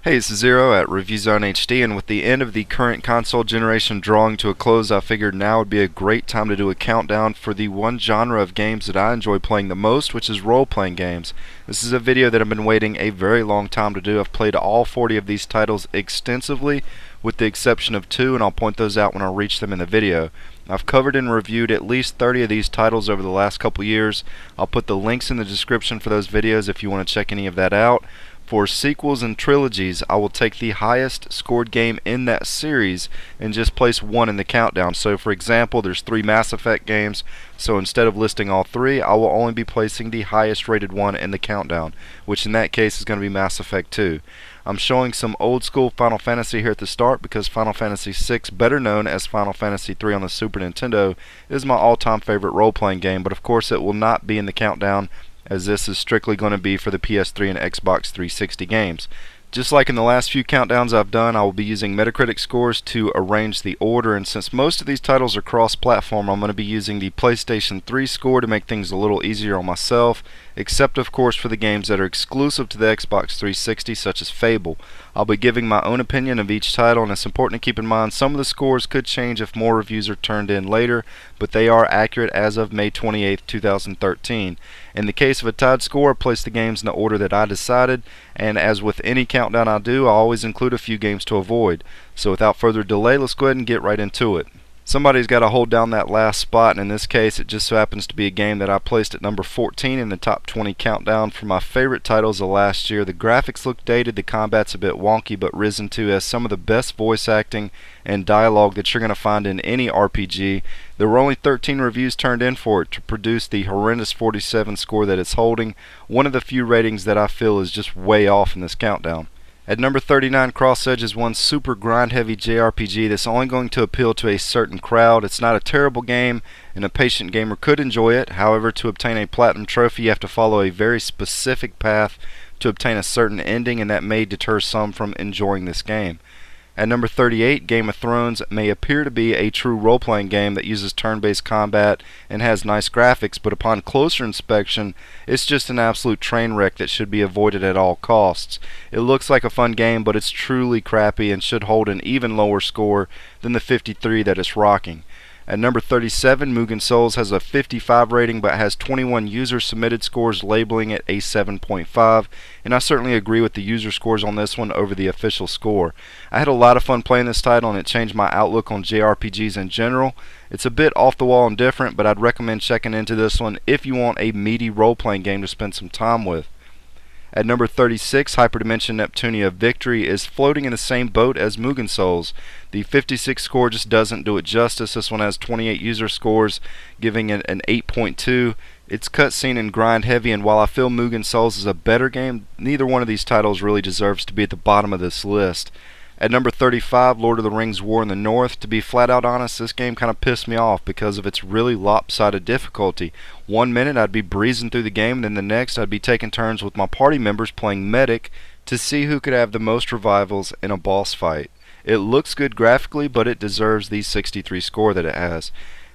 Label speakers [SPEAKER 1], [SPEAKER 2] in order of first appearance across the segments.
[SPEAKER 1] Hey, it's Zero at ReviewZoneHD, and with the end of the current console generation drawing to a close, I figured now would be a great time to do a countdown for the one genre of games that I enjoy playing the most, which is role-playing games. This is a video that I've been waiting a very long time to do. I've played all 40 of these titles extensively, with the exception of 2, and I'll point those out when I reach them in the video. I've covered and reviewed at least 30 of these titles over the last couple years. I'll put the links in the description for those videos if you want to check any of that out. For sequels and trilogies, I will take the highest scored game in that series and just place one in the countdown. So for example, there's 3 Mass Effect games, so instead of listing all 3, I will only be placing the highest rated one in the countdown, which in that case is going to be Mass Effect 2. I'm showing some old school Final Fantasy here at the start because Final Fantasy VI, better known as Final Fantasy III on the Super Nintendo, is my all-time favorite role-playing game, but of course it will not be in the countdown, as this is strictly going to be for the PS3 and Xbox 360 games. Just like in the last few countdowns I've done, I will be using Metacritic scores to arrange the order, and since most of these titles are cross-platform, I'm going to be using the PlayStation 3 score to make things a little easier on myself, except of course for the games that are exclusive to the Xbox 360, such as Fable. I'll be giving my own opinion of each title, and it's important to keep in mind some of the scores could change if more reviews are turned in later, but they are accurate as of May 28, 2013. In the case of a tied score, I place the games in the order that I decided, and as with any countdown I do, I always include a few games to avoid. So without further delay, let's go ahead and get right into it. Somebody's got to hold down that last spot, and in this case it just so happens to be a game that I placed at number 14 in the top 20 countdown for my favorite titles of last year. The graphics look dated, the combat's a bit wonky, but Arisen 2 has some of the best voice acting and dialogue that you're going to find in any RPG. There were only 13 reviews turned in for it to produce the horrendous 47 score that it's holding, one of the few ratings that I feel is just way off in this countdown. At number 39, Cross Edge is one super grind-heavy JRPG that's only going to appeal to a certain crowd. It's not a terrible game, and a patient gamer could enjoy it. However, to obtain a platinum trophy, you have to follow a very specific path to obtain a certain ending, and that may deter some from enjoying this game. At number 38, Game of Thrones may appear to be a true role-playing game that uses turn-based combat and has nice graphics, but upon closer inspection, it's just an absolute train wreck that should be avoided at all costs. It looks like a fun game, but it's truly crappy and should hold an even lower score than the 53 that it's rocking. At number 37, Mugen Souls has a 55 rating but has 21 user-submitted scores labeling it a 7.5, and I certainly agree with the user scores on this one over the official score. I had a lot of fun playing this title, and it changed my outlook on JRPGs in general. It's a bit off the wall and different, but I'd recommend checking into this one if you want a meaty role-playing game to spend some time with. At number 36, Hyperdimension Neptunia Victory is floating in the same boat as Mugen Souls. The 56 score just doesn't do it justice. This one has 28 user scores, giving it an 8.2. It's cutscene and grind heavy, and while I feel Mugen Souls is a better game, neither one of these titles really deserves to be at the bottom of this list. At number 35, Lord of the Rings War in the North. To be flat out honest, this game kind of pissed me off because of its really lopsided difficulty. One minute I'd be breezing through the game, and then the next I'd be taking turns with my party members playing medic to see who could have the most revivals in a boss fight. It looks good graphically, but it deserves the 63 score that it has.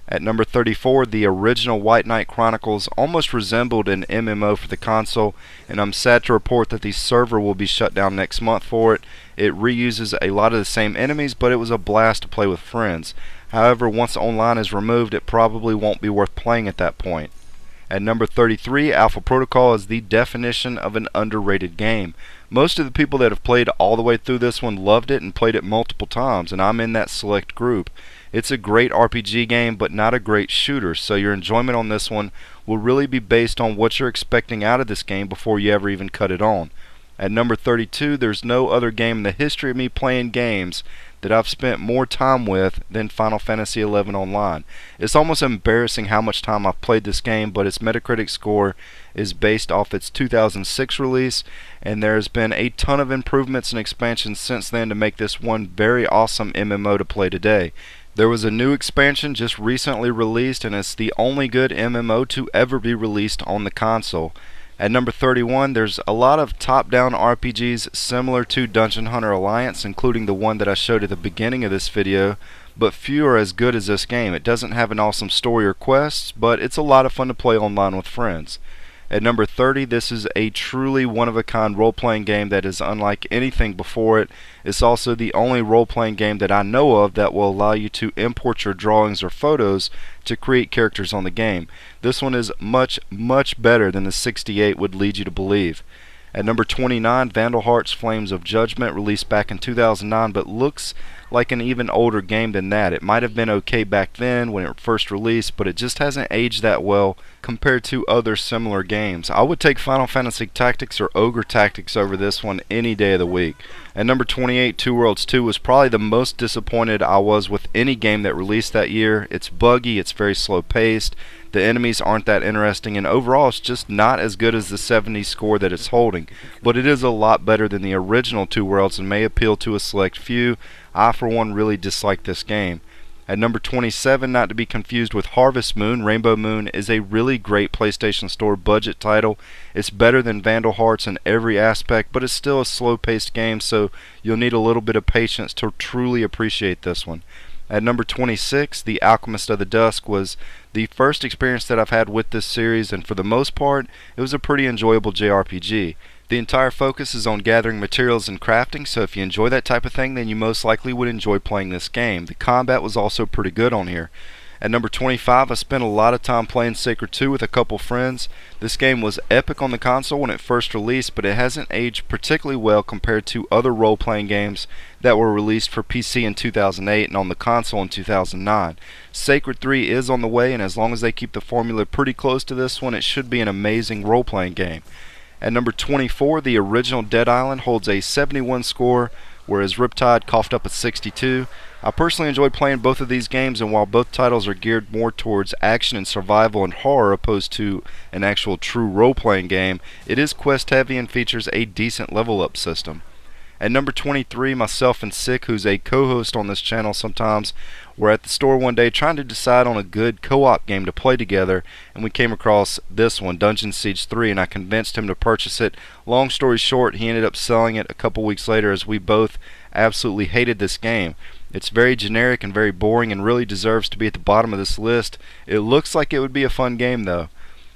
[SPEAKER 1] At number 34, the original White Knight Chronicles almost resembled an MMO for the console, and I'm sad to report that the server will be shut down next month for it. It reuses a lot of the same enemies, but it was a blast to play with friends. However, once online is removed, it probably won't be worth playing at that point. At number 33, Alpha Protocol is the definition of an underrated game. Most of the people that have played all the way through this one loved it and played it multiple times, and I'm in that select group. It's a great RPG game, but not a great shooter, so your enjoyment on this one will really be based on what you're expecting out of this game before you ever even cut it on. At number 32, there's no other game in the history of me playing games that I've spent more time with than Final Fantasy XI Online. It's almost embarrassing how much time I've played this game, but its Metacritic score is based off its 2006 release, and there's been a ton of improvements and expansions since then to make this one very awesome MMO to play today. There was a new expansion just recently released, and it's the only good MMO to ever be released on the console. At number 31, there's a lot of top-down RPGs similar to Dungeon Hunter Alliance, including the one that I showed at the beginning of this video, but few are as good as this game. It doesn't have an awesome story or quests, but it's a lot of fun to play online with friends. At number 30, this is a truly one-of-a-kind role-playing game that is unlike anything before it. It's also the only role-playing game that I know of that will allow you to import your drawings or photos to create characters on the game. This one is much, much better than the 68 would lead you to believe. At number 29, Vandal Hearts Flames of Judgment, released back in 2009, but looks like an even older game than that. It might have been okay back then when it first released, but it just hasn't aged that well compared to other similar games. I would take Final Fantasy Tactics or Ogre Tactics over this one any day of the week. At number 28, Two Worlds 2 was probably the most disappointed I was with any game that released that year. It's buggy, it's very slow paced, the enemies aren't that interesting, and overall it's just not as good as the 70 score that it's holding. But it is a lot better than the original Two Worlds and may appeal to a select few. I for one really dislike this game. At number 27, not to be confused with Harvest Moon, Rainbow Moon is a really great PlayStation Store budget title. It's better than Vandal Hearts in every aspect, but it's still a slow-paced game, so you'll need a little bit of patience to truly appreciate this one. At number 26, The Alchemist of the Dusk was the first experience that I've had with this series, and for the most part, it was a pretty enjoyable JRPG. The entire focus is on gathering materials and crafting, so if you enjoy that type of thing, then you most likely would enjoy playing this game. The combat was also pretty good on here. At number 25, I spent a lot of time playing Sacred 2 with a couple friends. This game was epic on the console when it first released, but it hasn't aged particularly well compared to other role-playing games that were released for PC in 2008 and on the console in 2009. Sacred 3 is on the way, and as long as they keep the formula pretty close to this one, it should be an amazing role-playing game. At number 24, the original Dead Island holds a 71 score, whereas Riptide coughed up a 62. I personally enjoyed playing both of these games, and while both titles are geared more towards action and survival and horror opposed to an actual true role-playing game, it is quest-heavy and features a decent level-up system. At number 23, myself and Sick, who's a co-host on this channel sometimes, were at the store one day trying to decide on a good co-op game to play together, and we came across this one, Dungeon Siege 3, and I convinced him to purchase it. Long story short, he ended up selling it a couple weeks later as we both absolutely hated this game. It's very generic and very boring and really deserves to be at the bottom of this list. It looks like it would be a fun game though.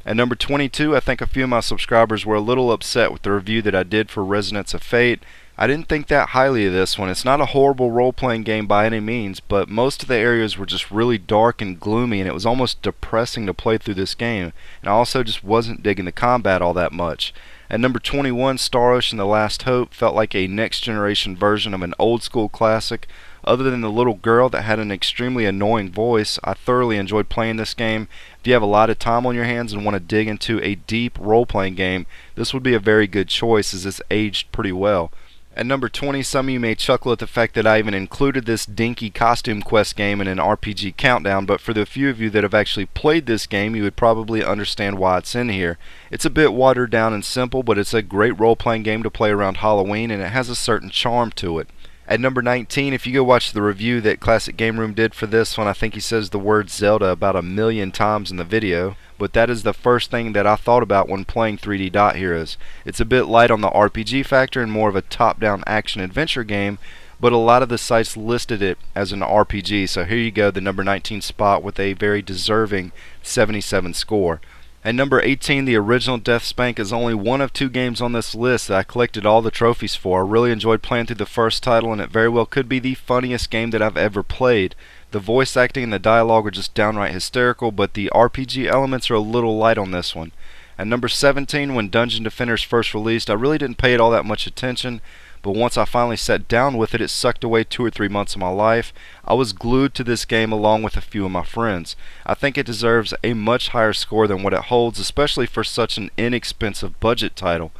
[SPEAKER 1] At number 22, I think a few of my subscribers were a little upset with the review that I did for Resonance of Fate. I didn't think that highly of this one. It's not a horrible role-playing game by any means, but most of the areas were just really dark and gloomy, and it was almost depressing to play through this game. And I also just wasn't digging the combat all that much. At number 21, Star Ocean: The Last Hope felt like a next-generation version of an old-school classic. Other than the little girl that had an extremely annoying voice, I thoroughly enjoyed playing this game. If you have a lot of time on your hands and want to dig into a deep role-playing game, this would be a very good choice as it's aged pretty well. At number 20, some of you may chuckle at the fact that I even included this dinky costume quest game in an RPG countdown, but for the few of you that have actually played this game, you would probably understand why it's in here. It's a bit watered down and simple, but it's a great role-playing game to play around Halloween, and it has a certain charm to it. At number 19, if you go watch the review that Classic Game Room did for this one, I think he says the word Zelda about 1,000,000 times in the video, but that is the first thing that I thought about when playing 3D Dot Heroes. It's a bit light on the RPG factor and more of a top-down action-adventure game, but a lot of the sites listed it as an RPG, so here you go, the number 19 spot with a very deserving 77 score. At number 18, the original Deathspank is only one of two games on this list that I collected all the trophies for. I really enjoyed playing through the first title, and it very well could be the funniest game that I've ever played. The voice acting and the dialogue are just downright hysterical, but the RPG elements are a little light on this one. At number 17, when Dungeon Defenders first released, I really didn't pay it all that much attention, but once I finally sat down with it, it sucked away 2 or 3 months of my life. I was glued to this game along with a few of my friends. I think it deserves a much higher score than what it holds, especially for such an inexpensive budget title.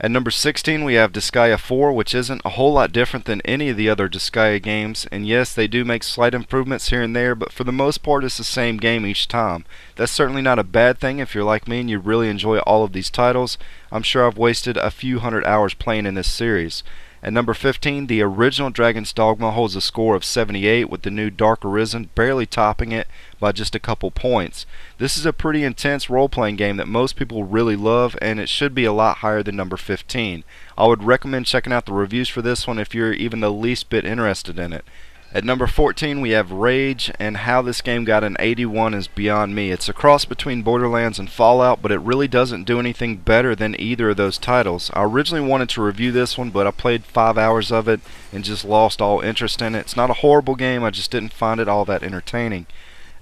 [SPEAKER 1] At number 16, we have Disgaea 4, which isn't a whole lot different than any of the other Disgaea games, and yes, they do make slight improvements here and there, but for the most part it's the same game each time. That's certainly not a bad thing if you're like me and you really enjoy all of these titles. I'm sure I've wasted a few hundred hours playing in this series. At number 15, the original Dragon's Dogma holds a score of 78, with the new Dark Arisen barely topping it by just a couple points. This is a pretty intense role-playing game that most people really love, and it should be a lot higher than number 15. I would recommend checking out the reviews for this one if you're even the least bit interested in it. At number 14 we have Rage, and how this game got an 81 is beyond me. It's a cross between Borderlands and Fallout, but it really doesn't do anything better than either of those titles. I originally wanted to review this one, but I played 5 hours of it and just lost all interest in it. It's not a horrible game, I just didn't find it all that entertaining.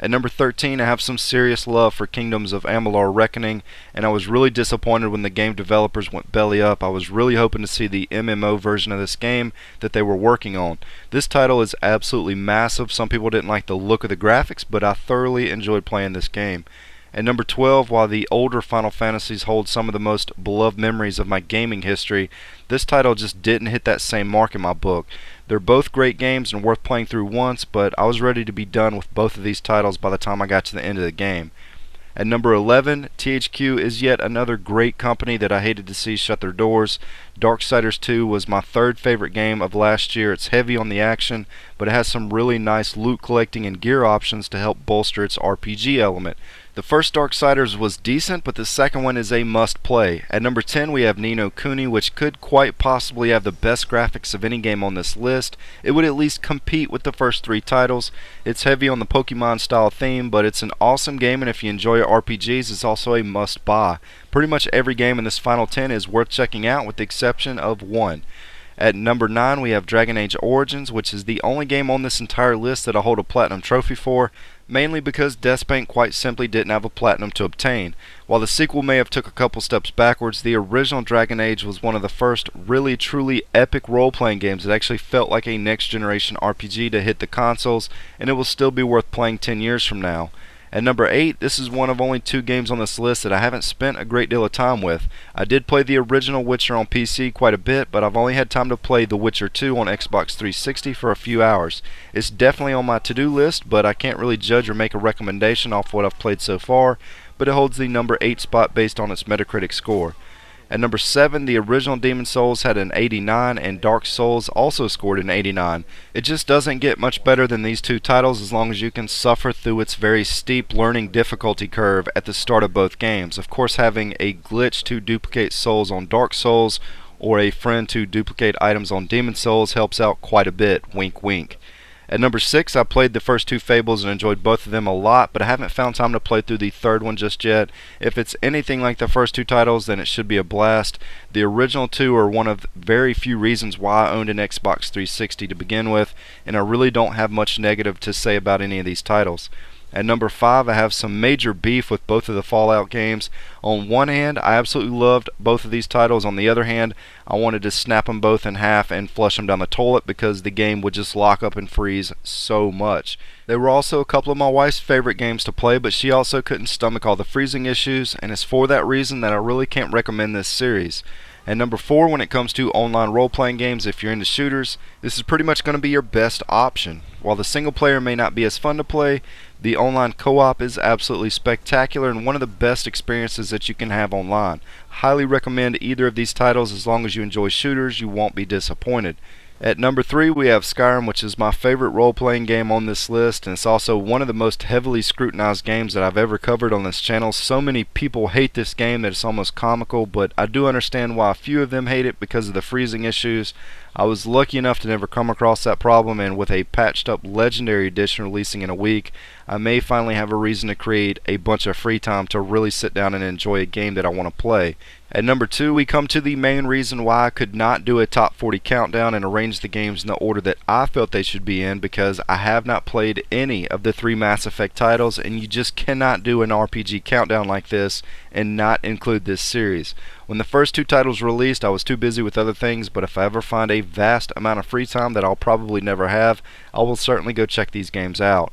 [SPEAKER 1] At number 13, I have some serious love for Kingdoms of Amalur Reckoning, and I was really disappointed when the game developers went belly up. I was really hoping to see the MMO version of this game that they were working on. This title is absolutely massive. Some people didn't like the look of the graphics, but I thoroughly enjoyed playing this game. At number 12, while the older Final Fantasies hold some of the most beloved memories of my gaming history, this title just didn't hit that same mark in my book. They're both great games and worth playing through once, but I was ready to be done with both of these titles by the time I got to the end of the game. At number 11, THQ is yet another great company that I hated to see shut their doors. Darksiders 2 was my third favorite game of last year. It's heavy on the action, but it has some really nice loot collecting and gear options to help bolster its RPG element. The first Darksiders was decent, but the second one is a must play. At number 10 we have Ni no Kuni, which could quite possibly have the best graphics of any game on this list. It would at least compete with the first 3 titles. It's heavy on the Pokemon style theme, but it's an awesome game, and if you enjoy RPGs, it's also a must buy. Pretty much every game in this final 10 is worth checking out with the exception of one. At number 9 we have Dragon Age Origins, which is the only game on this entire list that I hold a platinum trophy for, mainly because Deathspank quite simply didn't have a platinum to obtain. While the sequel may have took a couple steps backwards, the original Dragon Age was one of the first really truly epic role-playing games that actually felt like a next-generation RPG to hit the consoles, and it will still be worth playing 10 years from now. At number 8, this is one of only 2 games on this list that I haven't spent a great deal of time with. I did play the original Witcher on PC quite a bit, but I've only had time to play The Witcher 2 on Xbox 360 for a few hours. It's definitely on my to-do list, but I can't really judge or make a recommendation off what I've played so far, but it holds the number 8 spot based on its Metacritic score. At number 7, the original Demon Souls had an 89, and Dark Souls also scored an 89. It just doesn't get much better than these 2 titles as long as you can suffer through its very steep learning difficulty curve at the start of both games. Of course, having a glitch to duplicate souls on Dark Souls or a friend to duplicate items on Demon Souls helps out quite a bit, wink wink. At number 6, I played the first 2 Fables and enjoyed both of them a lot, but I haven't found time to play through the third one just yet. If it's anything like the first 2 titles, then it should be a blast. The original 2 are one of very few reasons why I owned an Xbox 360 to begin with, and I really don't have much negative to say about any of these titles. At number 5, I have some major beef with both of the Fallout games. On one hand, I absolutely loved both of these titles. On the other hand, I wanted to snap them both in half and flush them down the toilet because the game would just lock up and freeze so much. They were also a couple of my wife's favorite games to play, but she also couldn't stomach all the freezing issues, and it's for that reason that I really can't recommend this series. At number 4, when it comes to online role-playing games, if you're into shooters, this is pretty much going to be your best option. While the single player may not be as fun to play, the online co-op is absolutely spectacular and one of the best experiences that you can have online. Highly recommend either of these titles. As long as you enjoy shooters, you won't be disappointed. At number 3, we have Skyrim, which is my favorite role-playing game on this list, and it's also one of the most heavily scrutinized games that I've ever covered on this channel. So many people hate this game that it's almost comical, but I do understand why a few of them hate it because of the freezing issues. I was lucky enough to never come across that problem, and with a patched up Legendary Edition releasing in a week, I may finally have a reason to create a bunch of free time to really sit down and enjoy a game that I want to play. At number 2, we come to the main reason why I could not do a top 40 countdown and arrange the games in the order that I felt they should be in, because I have not played any of the 3 Mass Effect titles, and you just cannot do an RPG countdown like this and not include this series. When the first 2 titles released, I was too busy with other things, but if I ever find a vast amount of free time that I'll probably never have, I will certainly go check these games out.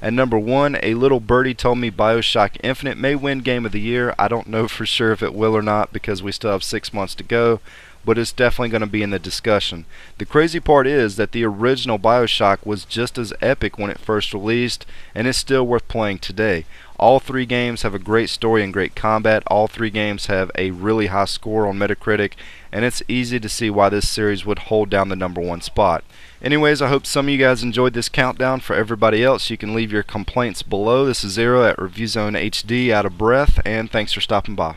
[SPEAKER 1] At number 1, a little birdie told me Bioshock Infinite may win Game of the Year. I don't know for sure if it will or not because we still have 6 months to go, but it's definitely going to be in the discussion. The crazy part is that the original Bioshock was just as epic when it first released, and it's still worth playing today. All 3 games have a great story and great combat. All 3 games have a really high score on Metacritic, and it's easy to see why this series would hold down the number 1 spot. Anyways, I hope some of you guys enjoyed this countdown. For everybody else, you can leave your complaints below. This is Zero at ReviewZoneHD, out of breath, and thanks for stopping by.